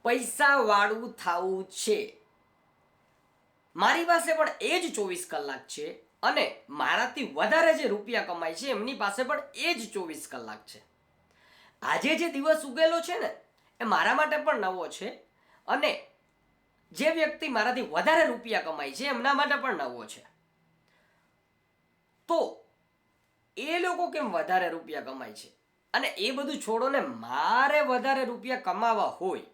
પૈસા વાળું થવું છે. મારી પાસે પણ એ જ 24 કલાક છે અને મારાથી વધારે જે રૂપિયા કમાય છે એમની પાસે પણ એ જ 24 કલાક છે. આજે જે દિવસ ઉગેલો છે ને એ મારા માટે પણ નવો છે અને જે વ્યક્તિ મારાથી વધારે રૂપિયા કમાય છે એમના માટે પણ નવો છે. તો એ લોકો કેમ વધારે રૂપિયા કમાય છે અને એ બધું છોડો ને મારે વધારે રૂપિયા કમાવા હોય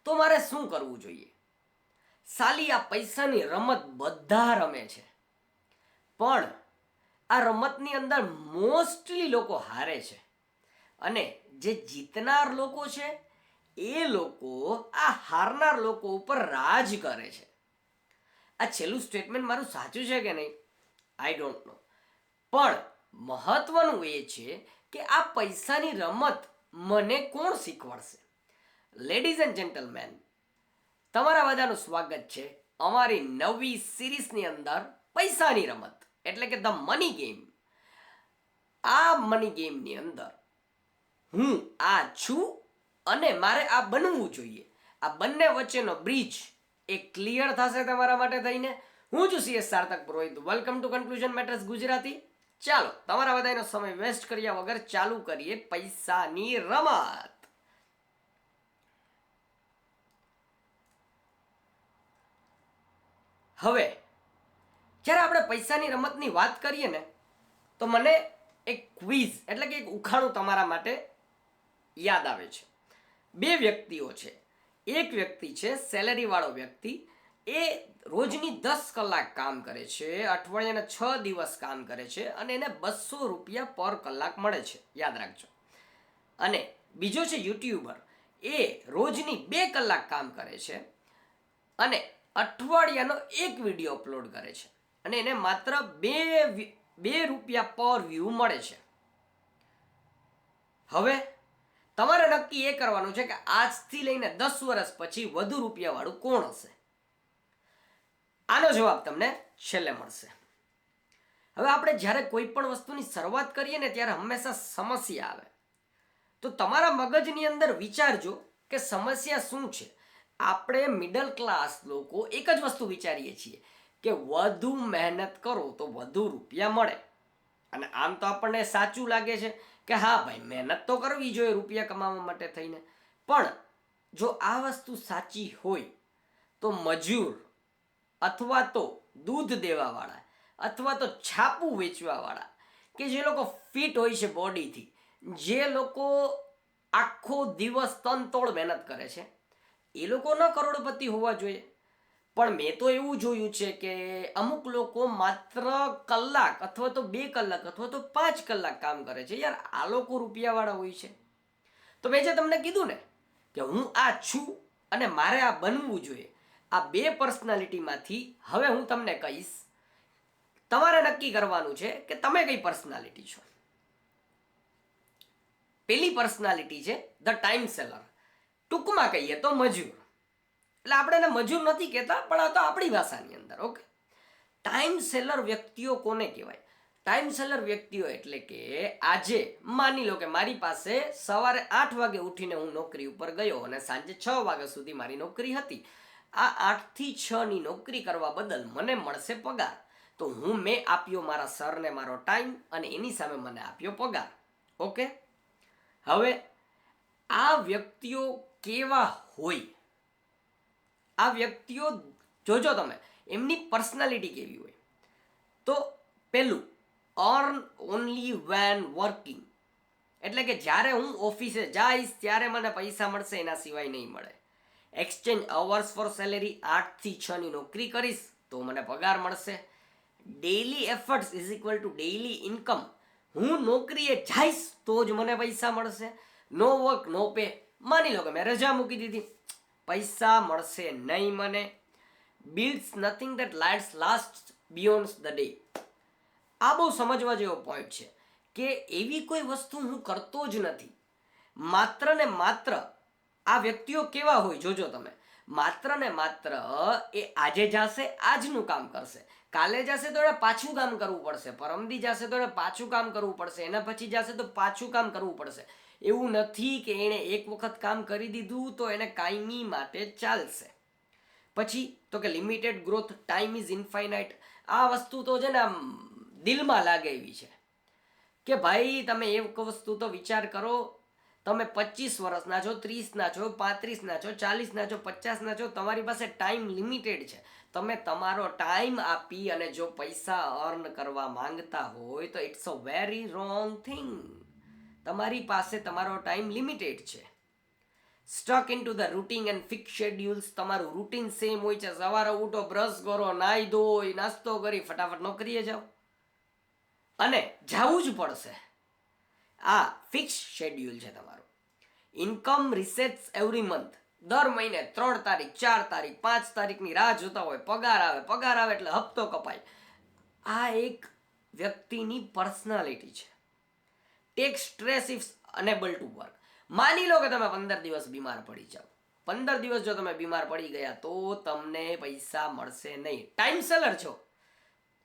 તો મારે શું કરવું જોઈએ? સાલી આ પૈસાની રમત બધા રમે છે પણ આ રમતની અંદર મોસ્ટલી લોકો હારે છે અને જે જીતનાર લોકો છે એ લોકો આ હારનાર લોકો ઉપર રાજ કરે છે. આ છેલ્લું સ્ટેટમેન્ટ મારું સાચું છે કે નહીં આઈ ડોન્ટ નો, પણ મહત્વનું એ છે કે આ પૈસાની રમત મને કોણ શીખવાડશે? લેડીઝ એન્ડ જેન્ટલમેન, તમારા બધાનું સ્વાગત છે અમારી નવી સિરીઝની અંદર પૈસાની રમત એટલે કે ધ મની ગેમ. આ મની ગેમની અંદર હું આ છું અને મારે આ બનવું જોઈએ. આ બંને વચ્ચેનો બ્રિજ એ ક્લિયર થશે તમારા માટે થઈને. હું છું CS Sarthak Purohit. Welcome to conclusion matters Gujarati. ચાલો તમારા બધાનો સમય વેસ્ટ કર્યા વગર ચાલુ કરીએ પૈસાની રમત. હવે જ્યારે આપણે પૈસાની રમતની વાત કરીએ ને તો મને એક ક્વિઝ એટલે કે એક ઉખાણું તમારા માટે યાદ આવે છે. બે વ્યક્તિઓ છે. એક વ્યક્તિ છે સેલેરીવાળો વ્યક્તિ, એ રોજની 10 કલાક કામ કરે છે, અઠવાડિયાના 6 દિવસ કામ કરે છે અને એને 200 રૂપિયા પર કલાક મળે છે, યાદ રાખજો. અને બીજો છે યુટ્યુબર, એ રોજની 2 કલાક કામ કરે છે અને અઠવાડિયાનો એક વિડીયો અપલોડ કરે છે અને એને માત્ર બે રૂપિયા પર વ્યૂ મળે છે. હવે તમારે નક્કી એ કરવાનું છે કે આજથી લઈને 10 વર્ષ પછી વધુ રૂપિયા વાળું કોણ હશે? આનો જવાબ તમને છેલ્લે મળશે. હવે આપણે જ્યારે કોઈ પણ વસ્તુની શરૂઆત કરીએ ને ત્યારે હંમેશા સમસ્યા આવે. તો તમારા મગજની અંદર વિચારજો કે સમસ્યા શું છે. આપણે મિડલ ક્લાસ લોકો એક જ વસ્તુ વિચારીએ છીએ કે વધુ મહેનત કરો તો વધુ રૂપિયા મળે. અને આમ તો આપણને સાચું લાગે છે કે હા ભાઈ મહેનત તો કરવી જોઈએ રૂપિયા કમાવા માટે થઈને. પણ જો આ વસ્તુ સાચી હોય તો મજૂર અથવા તો દૂધ દેવાવાળા અથવા તો છાપું વેચવાવાળા કે જે લોકો ફિટ હોય છે બોડીથી, જે લોકો આખો દિવસ તનતોડ મહેનત કરે છે, એ લોકો ન કરોડપતિ હોવા જોઈએ. પણ મેં તો એવું જોયું છે કે અમુક લોકો માત્ર કલાક અથવા તો 2 કલાક અથવા તો 5 કલાક કામ કરે છે. યાર આ લોકો રૂપિયાવાળા હોય છે. તો મેં જે તમને કીધું ને કે હું આ છું અને મારે આ બનવું જોઈએ, આ બે પર્સનાલિટીમાંથી હવે હું તમને કહીશ. તમારે નક્કી કરવાનું છે કે તમે કઈ પર્સનાલિટી છો. પેલી પર્સનાલિટી છે ધ ટાઈમ સેલર, ટૂંકમાં કહીએ તો મજૂર. એટલે આપણે એને મજૂર નથી કહેતા પણ આ તો આપણી ભાષાની અંદર. ઓકે, ટાઈમ સેલર વ્યક્તિઓ કોને કહેવાય? ટાઈમ સેલર વ્યક્તિઓ એટલે કે આજે માની લો કે મારી પાસે સવારે 8 વાગે ઉઠીને હું નોકરી ઉપર ગયો અને સાંજે 6 વાગ્યા સુધી મારી નોકરી હતી. આ 8 થી 6 ની નોકરી કરવા બદલ મને મળશે પગાર. તો મેં આપ્યો મારા સરને મારો ટાઈમ અને એની સામે મને આપ્યો પગાર. ઓકે, હવે આ વ્યક્તિઓ કેવા હોય? આ વ્યક્તિઓ જોજો તમે, એમની પર્સનાલિટી કેવી હોય. તો પહેલું, અર્ન ઓનલી વેન વર્કિંગ, એટલે કે જ્યારે હું ઓફિસે જઈશ ત્યારે મને પૈસા મળશે, એના સિવાય નહીં મળે. એક્સચેન્જ અવર્સ ફોર સેલેરી, 8 થી 6 ની નોકરી કરીશ તો મને પગાર મળશે. Daily efforts is equal to daily income, હું નોકરીએ જઈશ તો જ મને પૈસા મળશે. નો વર્ક નો પે, માની લો કે મેં રજા મૂકી દીધી, પૈસા મળશે નહીં મને. Builds nothing that last beyond the day. આ બહુ સમજવા જેવો પોઈન્ટ છે કે એવી કોઈ વસ્તુ હું કરતો જ નથી. માત્ર ને માત્ર આ વ્યક્તિઓ કેવા હોય જોજો તમે, માત્ર ને માત્ર એ આજે જશે આજનું કામ કરશે, કાલે જશે તો એને પાછું કામ કરવું પડશે, પરમદી જશે તો એને પાછું કામ કરવું પડશે, એના પછી જશે તો પાછું કામ કરવું પડશે. એવું નથી કે એણે એક વખત કામ કરી દીધું તો એને કાયમી માટે ચાલશે. પછી તો કે limited growth, time is infinite. આ વસ્તુ તો છે ને આમ દિલમાં લાગે એવી છે કે ભાઈ તમે એક વસ્તુ તો વિચાર કરો, તમે 25 વર્ષના છો, 30ના છો, 35ના છો, 40ના છો, 50ના છો, તમારી પાસે ટાઈમ લિમિટેડ છે. તમે તમારો ટાઈમ આપી અને જો પૈસા અર્ન કરવા માંગતા હોય તો it's a very wrong thing. તમારી પાસે તમારો ટાઈમ લિમિટેડ છે. Stuck in to the routine and fix schedules. તમારું રૂટીન સેમ હોય છે, સવારે ઉઠો, બ્રશ કરો, નાહી ધોઈ, નાસ્તો કરી ફટાફટ નોકરીએ જાઓ અને જવું જ પડશે. આ ફિક્સ શેડ્યુલ છે તમારું. Income resets every month. દર મહિને 3 તારીખ, 4 તારીખ, 5 તારીખની રાહ જોતા હોય. પગાર આવે એટલે હપ્તો કપાય. આ એક વ્યક્તિની પર્સનાલિટી છે. Take stress if unable to work. માની લો કે તમે 15 દિવસ બીમાર પડી જાઓ. 15 દિવસ જો તમે બીમાર પડી ગયા તો તમને પૈસા મળશે નહીં. ટાઈમ સેલર છો,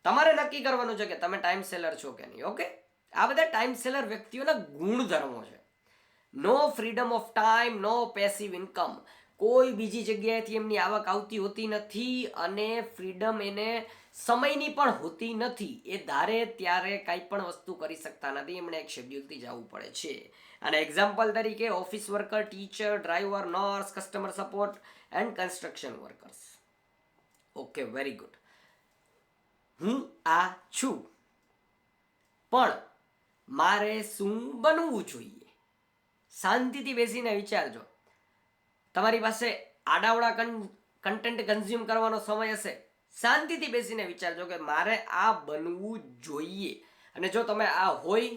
તમારે નક્કી કરવાનું છે કે તમે ટાઈમ સેલર છો કે નહીં. ઓકે, આ બધા ટાઈમ સેલર વ્યક્તિઓના ગુણધર્મો છે. No freedom of time, no passive income. કોઈ બીજી જગ્યાએથી એમની આવક આવતી હોતી નથી અને ફ્રીડમ એને સમયની પણ હોતી નથી. એ ધારે ત્યારે કાંઈ પણ વસ્તુ કરી શકતા નથી, એમણે એક શેડ્યુલથી જવું પડે છે. અને એક્ઝામ્પલ તરીકે office worker, teacher, driver, nurse, customer support and construction workers. Okay, very good. હું આ છું, પણ મારે શું બનવું જોઈએ? શાંતિથી બેસીને વિચારજો. તમારી પાસે આડાવડા કન્ટેન્ટ કન્ઝ્યુમ કરવાનો સમય હશે, શાંતિથી બેસીને વિચારજો કે મારે આ બનવું જોઈએ. અને જો તમે આ હોય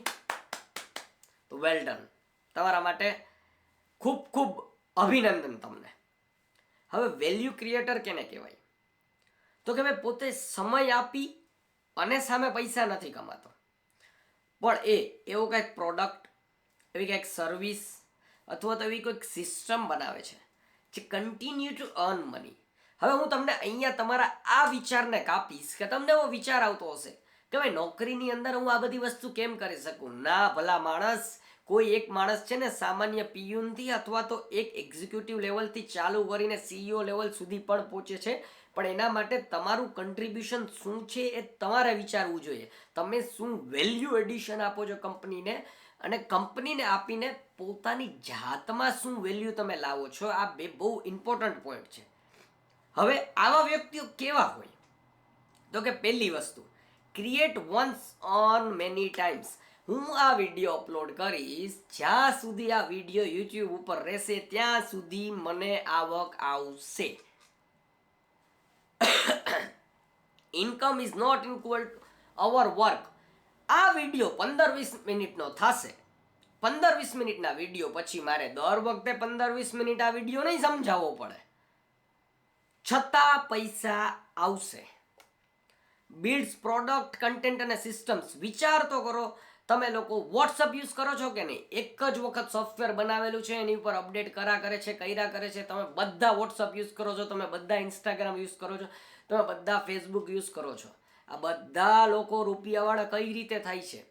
તો વેલ ડન, તમારા માટે ખૂબ ખૂબ અભિનંદન તમને. હવે વેલ્યુ ક્રિએટર કેને કહેવાય? તો કે ભાઈ પોતે સમય આપી અને સામે પૈસા નથી કમાતો, પણ એવો કંઈક પ્રોડક્ટ, એવી કંઈક સર્વિસ અથવા તો એવી કોઈક સિસ્ટમ બનાવે છે જે કન્ટિન્યુ ટુ અર્ન મની. હવે હું તમને અહીંયા તમારા આ વિચારને કાપીશ કે તમને એવો વિચાર આવતો હશે કે ભાઈ નોકરીની અંદર હું આ બધી વસ્તુ કેમ કરી શકું. ના ભલા માણસ, કોઈ એક માણસ છે ને સામાન્ય પિયુનથી અથવા તો એક એક્ઝિક્યુટિવ લેવલથી ચાલુ કરીને CEO લેવલ સુધી પણ પહોંચે છે, પણ એના માટે તમારું કન્ટ્રીબ્યુશન શું છે એ તમારે વિચારવું જોઈએ. તમે શું વેલ્યુ એડિશન આપો છો કંપનીને, અને કંપનીને આપીને પોતાની જાતમાં શું વેલ્યુ તમે લાવો છો, આ બે બહુ ઇમ્પોર્ટન્ટ પોઈન્ટ છે. હવે આવા વ્યક્તિઓ કેવા હોય? તો કે પહેલી વસ્તુ, create once on many times. હું આ વિડીયો અપલોડ કરીશ, જ્યાં સુધી આ વિડીયો યુટ્યુબ ઉપર રહેશે ત્યાં સુધી મને આવક આવશે. Income is not equal to our work. આ વિડીયો 15-20 મિનિટનો થશે. 15-20 મિનિટના વિડીયો પછી મારે દર વખતે 15-20 મિનિટ આ વિડીયો નહીં સમજાવવો પડે, છતાં પૈસા આવશે. બિલ્ડ્સ પ્રોડક્ટ, કન્ટેન્ટ અને સિસ્ટમ્સ. વિચાર તો કરો, તમે લોકો વોટ્સઅપ યુઝ કરો છો કે નહીં? એક જ વખત સોફ્ટવેર બનાવેલું છે, એની ઉપર અપડેટ કર્યા કરે છે. તમે બધા વોટ્સઅપ યુઝ કરો છો, તમે બધા ઇન્સ્ટાગ્રામ યુઝ કરો છો, તમે બધા ફેસબુક યુઝ કરો છો. આ બધા લોકો રૂપિયાવાળા કઈ રીતે થાય છે?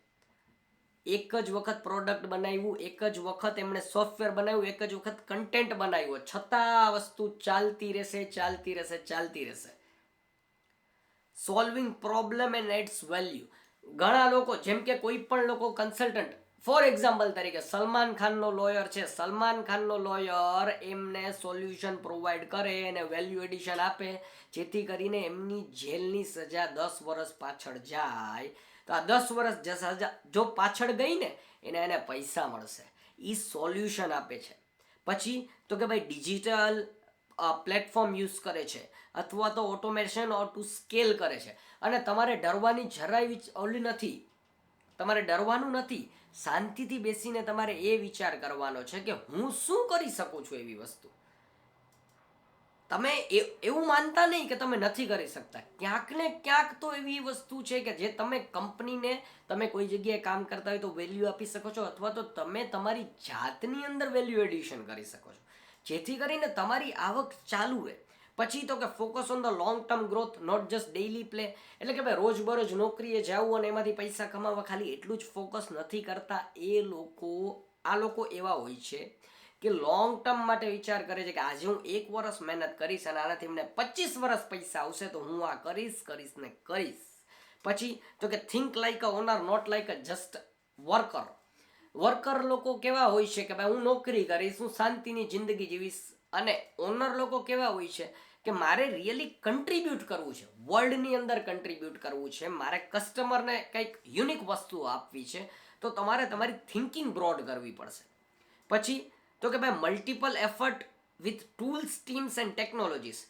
એક જ વખત પ્રોડક્ટ બનાવ્યું, એક જ વખત એમણે સોફ્ટવેર બનાવ્યું, એક જ વખત કન્ટેન્ટ બનાવ્યું, છતાં આ વસ્તુ ચાલતી રહેશે. Solving problem and adds value. ઘણા લોકો, જેમ કે કોઈ પણ લોકો કન્સલ્ટન્ટ, ફોર એક્ઝામ્પલ તરીકે સલમાન ખાનનો લોયર છે. સલમાન ખાનનો લોયર એમને સોલ્યુશન પ્રોવાઈડ કરે અને વેલ્યુ એડિશન આપે, જેથી કરીને એમની જેલની સજા 10 વર્ષ પાછળ જાય તો આ 10 વર્ષ સજા જો પાછળ ગઈ ને એને પૈસા મળશે. એ સોલ્યુશન આપે છે. પછી તો કે ભાઈ ડિજિટલ પ્લેટફોર્મ યુઝ કરે છે અથવા તો ઓટોમેશન ઓર ટુ સ્કેલ કરે છે. અને તમારે ડરવાની જરાય ઓલી નથી, તમારે ડરવાનું નથી. શાંતિથી બેસીને તમારે એ વિચાર કરવાનો છે કે હું શું કરી શકું છું એવી વસ્તુ. તમે એવું માનતા નહીં કે તમે નથી કરી શકતા. ક્યાંક ને ક્યાંક તો એવી વસ્તુ છે કે જે તમે કંપનીને, તમે કોઈ જગ્યાએ કામ કરતા હોય તો વેલ્યુ આપી શકો છો, અથવા તો તમે તમારી જાતની અંદર વેલ્યુ એડિશન કરી શકો છો, જેથી કરીને તમારી આવક ચાલુ રહે. પછી તો કે focus on the long term growth, not just daily play. એટલે કે ભાઈ રોજબરોજ નોકરીએ જવું અને એમાંથી પૈસા કમાવા, ખાલી એટલું જ ફોકસ નથી કરતા એ લોકો આ લોકો એવા હોય છે કે લોંગ ટર્મ માટે વિચાર કરે છે કે આજે હું 1 વર્ષ મહેનત કરીશ અને આનાથી મને 25 વર્ષ પૈસા આવશે તો હું આ કરીશ. પછી તો કે think like a owner not like a just worker લોકો કેવા હોય છે કે ભાઈ હું નોકરી કરીશ, હું શાંતિની જિંદગી જીવીશ. અને ઓનર લોકો કેવા હોય છે કે મારે રિયલી કન્ટ્રીબ્યુટ કરવું છે, વર્લ્ડની અંદર કન્ટ્રીબ્યુટ કરવું છે, મારે કસ્ટમરને કંઈક યુનિક વસ્તુઓ આપવી છે, તો તમારે તમારી થિંકિંગ બ્રોડ કરવી પડશે. પછી તો કે ભાઈ multiple effort with tools, teams and technologies.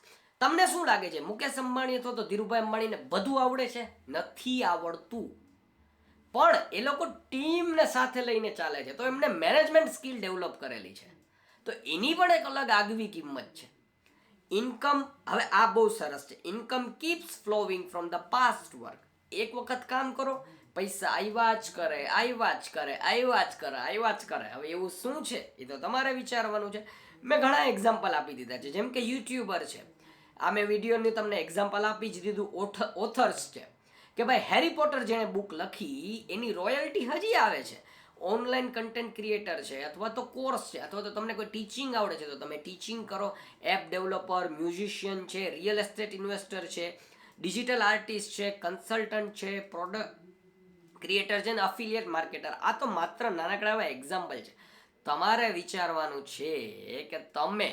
તમને શું લાગે છે મુકેશ અંબાણી અથવા તો ધીરુભાઈ અંબાણીને બધું આવડે છે? નથી આવડતું. પણ એ લોકો ટીમને સાથે લઈને ચાલે છે, તો એમને મેનેજમેન્ટ સ્કિલ ડેવલપ કરેલી છે, તો એની પણ એક અલગ આગવી કિંમત છે. ઇન્કમ, હવે આ બહુ સરસ છે. Income keeps flowing from the past work. એક વખત કામ કરો, પૈસા આવ્યા જ કરે. હવે એવું શું છે એ તો તમારે વિચારવાનું છે. મેં ઘણા એક્ઝામ્પલ આપી દીધા છે, જેમ કે યુટ્યુબર છે. આ મેં વિડીયોની તમને એક્ઝામ્પલ આપી જ દીધું. ઓથર્સ છે કે ભાઈ હેરી પોટર જેણે બુક લખી એની રોયલ્ટી હજી આવે છે. ઓનલાઈન કન્ટેન્ટ ક્રિએટર છે, અથવા તો કોર્સ છે, અથવા તો તમને કોઈ ટીચિંગ આવડે છે તો તમે ટીચિંગ કરો, એપ ડેવલપર, મ્યુઝિશિયન છે, રિયલ એસ્ટેટ ઇન્વેસ્ટર છે, ડિજિટલ આર્ટિસ્ટ છે, કન્સલ્ટન્ટ છે, પ્રોડક્ટ ક્રિએટર છે, ને અફિલિયેટ માર્કેટર. આ તો માત્ર નાનકડા એવા એક્ઝામ્પલ છે. તમારે વિચારવાનું છે કે તમે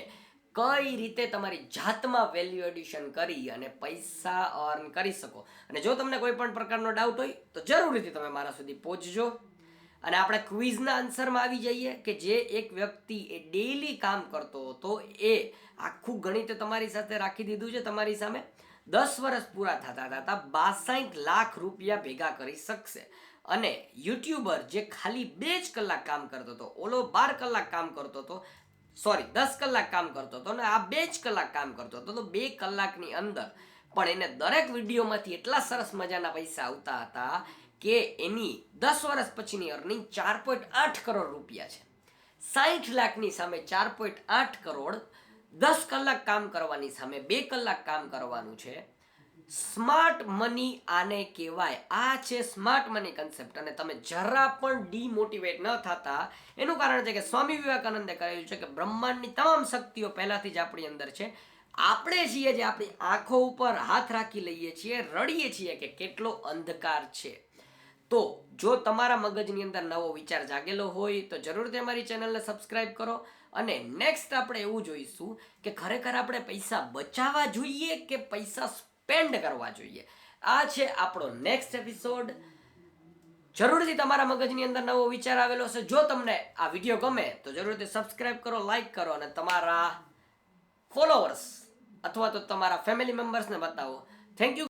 કઈ રીતે તમારી જાતમાં વેલ્યુ એડિશન કરી અને પૈસા અર્ન કરી શકો. અને જો તમને કોઈ પણ પ્રકારનો ડાઉટ હોય તો જરૂરથી તમે મારા સુધી પહોંચજો. અને આપણે ક્વિઝના આન્સરમાં આવી જઈએ કે જે એક વ્યક્તિ એ ડેઈલી કામ કરતો હતો, એ આખું ગણિત તમારી સાથે રાખી દીધું છે તમારી સામે. 10 વર્ષ પૂરા થતા 62 લાખ રૂપિયા ભેગા કરી શકશે. અને યુટ્યુબર જે ખાલી 2 જ કલાક કામ કરતો હતો, ઓલો 12 કલાક કામ કરતો હતો, 10 કલાક કામ કરતો હતો, અને આ 2 જ કલાક કામ કરતો હતો, તો 2 કલાકની અંદર પણ એને દરેક વિડીયોમાંથી એટલા સરસ મજાના પૈસા આવતા હતા કે એની 10 વર્ષ પછીની અર્નિંગ 4.8 કરોડ રૂપિયા છે. 60 લાખની સામે 4.8 કરોડ. 10 કલાક કામ કરવાની સામે 2 કલાક કામ કરવાનું છે. સ્માર્ટ મની આને કહેવાય. આ છે સ્માર્ટ મની કન્સેપ્ટ. અને તમે જરા પણ ડીમોટિવેટ ન થતા એનું કારણ છે કે સ્વામી વિવેકાનંદે કહ્યું છે કે બ્રહ્માંડની તમામ શક્તિઓ પહેલાથી જ આપણી અંદર છે. આપણે છીએ જે આપણી આંખો ઉપર હાથ રાખી લઈએ છીએ, રડીએ છીએ કે કેટલો અંધકાર છે. તો જો તમારા મગજની અંદર નવો વિચાર જાગેલો હોય તો જરૂરથી અમારી ચેનલને સબસ્ક્રાઇબ કરો. અને નેક્સ્ટ આપણે એવું જોઈશું કે ખરેખર આપણે પૈસા બચાવવા જોઈએ કે પૈસા સ્પેન્ડ કરવા જોઈએ. આ છે આપણો નેક્સ્ટ એપિસોડ. જરૂરથી તમારા મગજની અંદર નવો વિચાર આવેલો છે. જો તમને આ વિડીયો ગમે તો જરૂરથી સબસ્ક્રાઇબ કરો, લાઈક કરો, અને તમારા ફોલોવર્સ અથવા તો તમારા ફેમિલી મેમ્બર્સને બતાવો. Thank you.